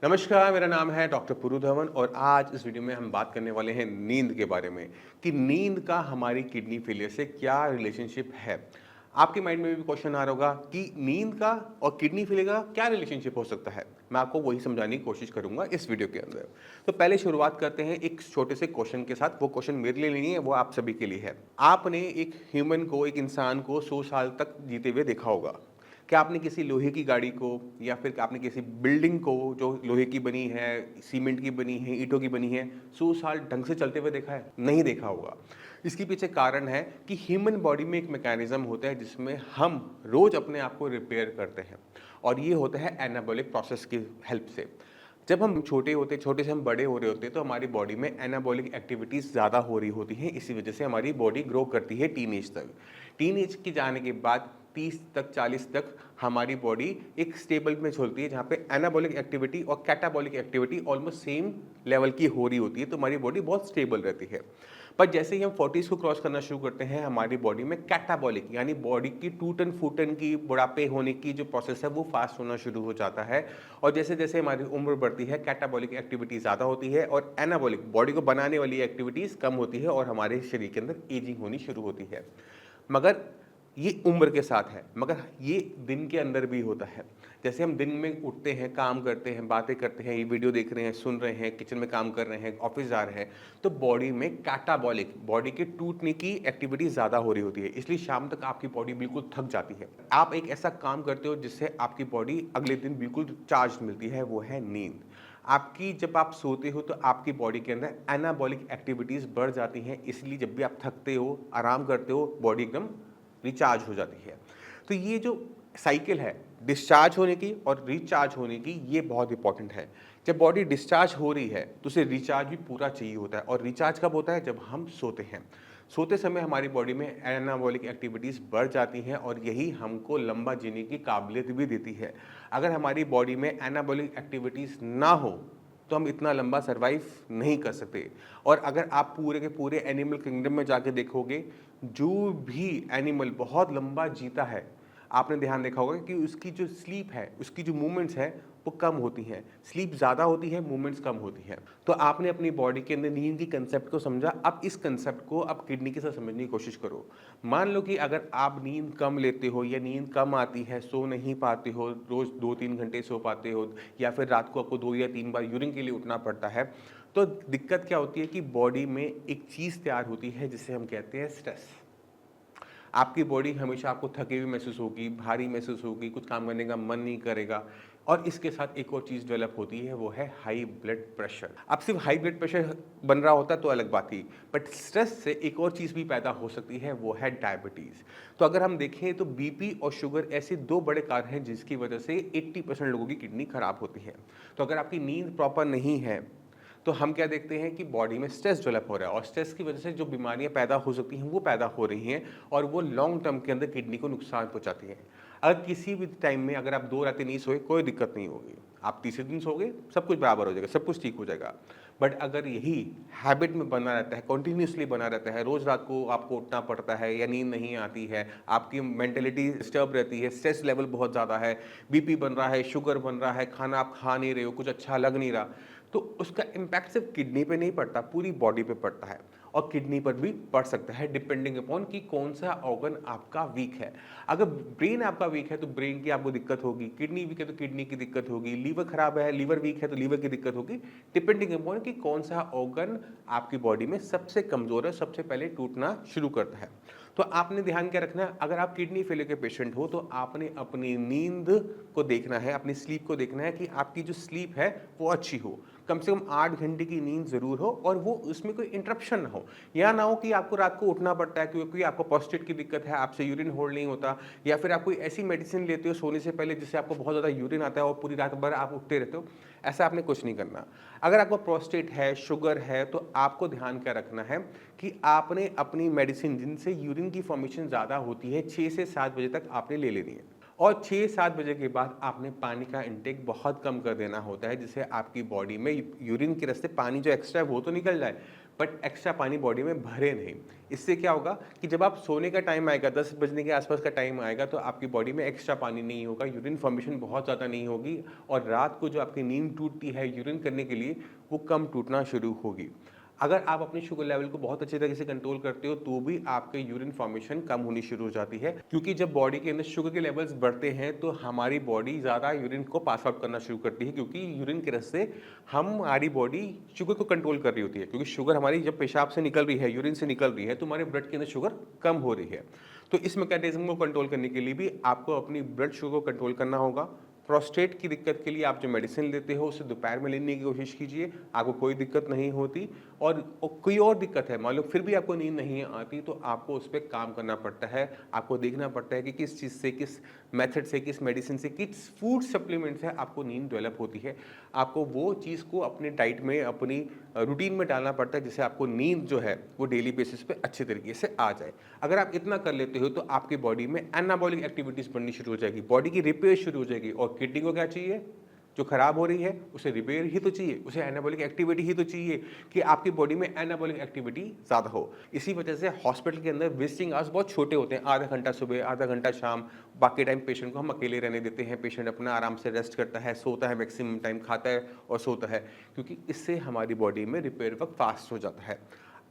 नमस्कार, मेरा नाम है डॉक्टर पुरु धवन और आज इस वीडियो में हम बात करने वाले हैं नींद के बारे में कि नींद का हमारी किडनी फेलियर से क्या रिलेशनशिप है। आपके माइंड में भी क्वेश्चन आ रहा होगा कि नींद का और किडनी फेलियर का क्या रिलेशनशिप हो सकता है। मैं आपको वही समझाने की कोशिश करूंगा इस वीडियो के अंदर। तो पहले शुरुआत करते हैं एक छोटे से क्वेश्चन के साथ। वो क्वेश्चन मेरे लिए नहीं है, वो आप सभी के लिए है। आपने एक ह्यूमन को, एक इंसान को 100 साल तक जीते हुए देखा होगा। क्या आपने किसी लोहे की गाड़ी को या फिर आपने किसी बिल्डिंग को जो लोहे की बनी है, सीमेंट की बनी है, ईंटों की बनी है, 100 साल ढंग से चलते हुए देखा है? नहीं देखा होगा। इसके पीछे कारण है कि ह्यूमन बॉडी में एक मैकेनिज्म होता है जिसमें हम रोज अपने आप को रिपेयर करते हैं और ये होता है एनाबॉलिक प्रोसेस की हेल्प से। जब हम छोटे से हम बड़े हो रहे होते हैं तो हमारी बॉडी में एनाबॉलिक एक्टिविटीज़ ज़्यादा हो रही होती हैं। इसी वजह से हमारी बॉडी ग्रो करती है टीनेज तक। टीनेज के जाने के बाद 30 तक 40 तक हमारी बॉडी एक स्टेबल में चलती है जहाँ पे एनाबॉलिक एक्टिविटी और catabolic activity almost same level की हो रही होती है, तो हमारी बॉडी बहुत स्टेबल रहती है। पर जैसे ही हम 40s को क्रॉस करना शुरू करते हैं हमारी बॉडी में कैटाबॉलिक यानी बॉडी की टूटन फूटन की, बुढ़ापे होने की जो प्रोसेस है वो फास्ट होना शुरू हो जाता है। और जैसे जैसे हमारी उम्र बढ़ती है कैटाबॉलिक एक्टिविटी ज़्यादा होती है और एनाबॉलिक बॉडी को बनाने वाली एक्टिविटीज़ कम होती है और हमारे शरीर के अंदर एजिंग होनी शुरू होती है। मगर ये उम्र के साथ है, मगर ये दिन के अंदर भी होता है। जैसे हम दिन में उठते हैं, काम करते हैं, बातें करते हैं, ये वीडियो देख रहे हैं, सुन रहे हैं, किचन में काम कर रहे हैं, ऑफिस जा रहे हैं, तो बॉडी में कैटाबॉलिक बॉडी के टूटने की एक्टिविटी ज़्यादा हो रही होती है। इसलिए शाम तक आपकी बॉडी बिल्कुल थक जाती है। आप एक ऐसा काम करते हो जिससे आपकी बॉडी अगले दिन बिल्कुल चार्ज मिलती है, वो है नींद। आपकी जब आप सोते हो तो आपकी बॉडी के अंदर एनाबॉलिक एक्टिविटीज़ बढ़ जाती हैं, इसलिए जब भी आप थकते हो, आराम करते हो, बॉडी एकदम रिचार्ज हो जाती है। तो ये जो साइकिल है डिस्चार्ज होने की और रिचार्ज होने की, ये बहुत इंपॉर्टेंट है। जब बॉडी डिस्चार्ज हो रही है तो उसे रिचार्ज भी पूरा चाहिए होता है और रिचार्ज कब होता है? जब हम सोते हैं। सोते समय हमारी बॉडी में एनाबॉलिक एक्टिविटीज़ बढ़ जाती हैं और यही हमको लंबा जीने की काबिलियत भी देती है। अगर हमारी बॉडी में एनाबॉलिक एक्टिविटीज़ ना हो तो हम इतना लंबा सर्वाइव नहीं कर सकते। और अगर आप पूरे के पूरे एनिमल किंगडम में जाके देखोगे, जो भी एनिमल बहुत लंबा जीता है, आपने ध्यान देखा होगा कि उसकी जो स्लीप है, उसकी जो मूवमेंट्स है वो कम होती हैं। स्लीप ज़्यादा होती है, मूवमेंट्स कम होती हैं। तो आपने अपनी बॉडी के अंदर नींद की कंसेप्ट को समझा। अब इस कंसेप्ट को अब किडनी के साथ समझने की कोशिश करो। मान लो कि अगर आप नींद कम लेते हो या नींद कम आती है, सो नहीं पाते हो, रोज़ 2-3 घंटे सो पाते हो या फिर रात को आपको 2 या 3 बार यूरिन के लिए उठना पड़ता है, तो दिक्कत क्या होती है कि बॉडी में एक चीज़ तैयार होती है जिसे हम कहते हैं स्ट्रेस। आपकी बॉडी हमेशा आपको थकी हुई महसूस होगी, भारी महसूस होगी, कुछ काम करने का मन नहीं करेगा। और इसके साथ एक और चीज़ डेवलप होती है, वो है हाई ब्लड प्रेशर। अब सिर्फ हाई ब्लड प्रेशर बन रहा होता तो अलग बात थी, बट स्ट्रेस से एक और चीज़ भी पैदा हो सकती है, वो है डायबिटीज़। तो अगर हम देखें तो बीपी और शुगर ऐसे दो बड़े कारण हैं जिसकी वजह से 80% लोगों की किडनी खराब होती है। तो अगर आपकी नींद प्रॉपर नहीं है तो हम क्या देखते हैं कि बॉडी में स्ट्रेस डेवलप हो रहा है और स्ट्रेस की वजह से जो बीमारियां पैदा हो सकती हैं वो पैदा हो रही हैं और वो लॉन्ग टर्म के अंदर किडनी को नुकसान पहुंचाती हैं। अगर किसी भी टाइम में अगर आप 2 रातें नहीं सोए, कोई दिक्कत नहीं होगी। आप तीसरे दिन सोगे, सब कुछ बराबर हो जाएगा, सब कुछ ठीक हो जाएगा। बट अगर यही हैबिट में बना रहता है, कंटिन्यूसली बना रहता है, रोज़ रात को आपको उठना पड़ता है या नींद नहीं आती है, आपकी मेंटेलिटी डिस्टर्ब रहती है, स्ट्रेस लेवल बहुत ज़्यादा है, बीपी बन रहा है, शुगर बन रहा है, खाना आप खा नहीं रहे हो, कुछ अच्छा लग नहीं रहा, तो उसका इम्पैक्ट सिर्फ किडनी पे नहीं पड़ता, पूरी बॉडी पे पड़ता है। और किडनी पर भी पड़ सकता है डिपेंडिंग अपॉन कि कौन सा ऑर्गन आपका वीक है। अगर ब्रेन आपका वीक है तो ब्रेन की आपको दिक्कत होगी, किडनी वीक है तो किडनी की दिक्कत होगी, लीवर खराब है, लीवर वीक है तो लीवर की दिक्कत होगी। डिपेंडिंग अपॉन कि कौन सा ऑर्गन आपकी बॉडी में सबसे कमजोर है, सबसे पहले टूटना शुरू करता है। तो आपने ध्यान क्या रखना है, अगर आप किडनी फेलियर के पेशेंट हो तो आपने अपनी नींद को देखना है, अपनी स्लीप को देखना है कि आपकी जो स्लीप है वो अच्छी हो। कम से कम 8 घंटे की नींद ज़रूर हो और वो उसमें कोई इंटरप्शन ना हो। या ना हो कि आपको रात को उठना पड़ता है क्योंकि आपको प्रोस्टेट की दिक्कत है, आपसे यूरिन होल्ड नहीं होता, या फिर आप कोई ऐसी मेडिसिन लेते हो सोने से पहले जिससे आपको बहुत ज़्यादा यूरिन आता है और पूरी रात भर आप उठते रहते हो। ऐसा आपने कुछ नहीं करना। अगर आपको प्रोस्टेट है, शुगर है, तो आपको ध्यान क्या रखना है कि आपने अपनी मेडिसिन जिनसे यूरिन की फॉर्मेशन ज़्यादा होती है 6 से 7 बजे तक आपने ले लेनी है। और 6-7 बजे के बाद आपने पानी का इंटेक बहुत कम कर देना होता है, जिससे आपकी बॉडी में यूरिन के रास्ते पानी जो एक्स्ट्रा है वो तो निकल जाए, बट एक्स्ट्रा पानी बॉडी में भरे नहीं। इससे क्या होगा कि जब आप सोने का टाइम आएगा, 10 बजने के आसपास का टाइम आएगा, तो आपकी बॉडी में एक्स्ट्रा पानी नहीं होगा, यूरिन फॉर्मेशन बहुत ज़्यादा नहीं होगी और रात को जो आपकी नींद टूटती है यूरिन करने के लिए, वो कम टूटना शुरू होगी। अगर आप अपनी शुगर लेवल को बहुत अच्छे तरीके से कंट्रोल करते हो तो भी आपके यूरिन फॉर्मेशन कम होनी शुरू हो जाती है, क्योंकि जब बॉडी के अंदर शुगर के लेवल्स बढ़ते हैं तो हमारी बॉडी ज़्यादा यूरिन को पास आउट करना शुरू करती है, क्योंकि यूरिन के रस से हमारी बॉडी शुगर को कंट्रोल कर रही होती है। क्योंकि शुगर हमारी जब पेशाब से निकल रही है, यूरिन से निकल रही है, तो हमारे ब्लड के अंदर शुगर कम हो रही है। तो इस मैकेनिज्म को कंट्रोल करने के लिए भी आपको अपनी ब्लड शुगर को कंट्रोल करना होगा। प्रोस्टेट की दिक्कत के लिए आप जो मेडिसिन लेते हो उसे दोपहर में लेने की कोशिश कीजिए, आपको कोई दिक्कत नहीं होती। और कोई और दिक्कत है, मान लो फिर भी आपको नींद नहीं आती, तो आपको उस पर काम करना पड़ता है। आपको देखना पड़ता है कि किस चीज़ से, किस मेथड से, किस मेडिसिन से, किस फूड सप्लीमेंट से आपको नींद डेवलप होती है। आपको वो चीज़ को अपने डाइट में, अपनी रूटीन में डालना पड़ता है, जिससे आपको नींद जो है वो डेली बेसिस पे अच्छे तरीके से आ जाए। अगर आप इतना कर लेते हो तो आपकी बॉडी में एनाबॉलिक एक्टिविटीज़ बढ़नी शुरू हो जाएगी, बॉडी की रिपेयर शुरू हो जाएगी। और किडनी को क्या चाहिए? जो खराब हो रही है उसे रिपेयर ही तो चाहिए, उसे एनाबॉलिक एक्टिविटी ही तो चाहिए कि आपकी बॉडी में एनाबॉलिक एक्टिविटी ज़्यादा हो। इसी वजह से हॉस्पिटल के अंदर विजिटिंग आवर्स बहुत छोटे होते हैं, आधा घंटा सुबह, आधा घंटा शाम। बाकी टाइम पेशेंट को हम अकेले रहने देते हैं, पेशेंट अपना आराम से रेस्ट करता है, सोता है, मैक्सिमम टाइम खाता है और सोता है, क्योंकि इससे हमारी बॉडी में रिपेयर वर्क फास्ट हो जाता है।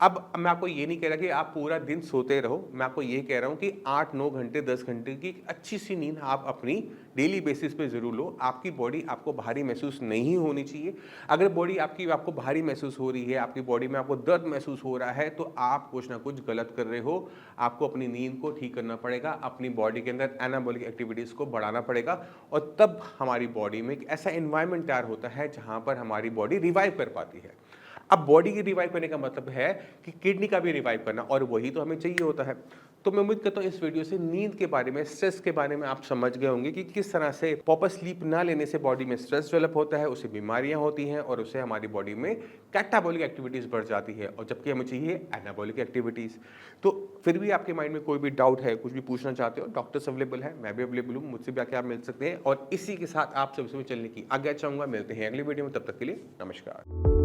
अब मैं आपको ये नहीं कह रहा कि आप पूरा दिन सोते रहो, मैं आपको ये कह रहा हूँ कि 8-9 घंटे, 10 घंटे की अच्छी सी नींद आप अपनी डेली बेसिस पे ज़रूर लो। आपकी बॉडी आपको भारी महसूस नहीं होनी चाहिए। अगर बॉडी आपको भारी महसूस हो रही है, आपकी बॉडी में आपको दर्द महसूस हो रहा है, तो आप कुछ ना कुछ गलत कर रहे हो। आपको अपनी नींद को ठीक करना पड़ेगा, अपनी बॉडी के अंदर एनाबॉलिक एक्टिविटीज़ को बढ़ाना पड़ेगा, और तब हमारी बॉडी में एक ऐसा एनवायरनमेंट तैयार होता है जहाँ पर हमारी बॉडी रिवाइव कर पाती है। अब बॉडी की रिवाइव करने का मतलब है कि किडनी का भी रिवाइव करना, और वही तो हमें चाहिए होता है। तो मैं उम्मीद करता हूँ इस वीडियो से नींद के बारे में, स्ट्रेस के बारे में आप समझ गए होंगे कि किस तरह से प्रॉपर स्लीप ना लेने से बॉडी में स्ट्रेस डेवलप होता है, उससे बीमारियां होती हैं और उससे हमारी बॉडी में कैटाबॉलिक एक्टिविटीज़ बढ़ जाती है, और जबकि हमें चाहिए एनाबॉलिक एक्टिविटीज़। तो फिर भी आपके माइंड में कोई भी डाउट है, कुछ भी पूछना चाहते हो, डॉक्टर्स अवेलेबल है, मैं भी अवेलेबल हूँ, मुझसे भी आके आप मिल सकते हैं। और इसी के साथ आप सबसे चलने की आज्ञा चाहूँगा। मिलते हैं अगली वीडियो में, तब तक के लिए नमस्कार।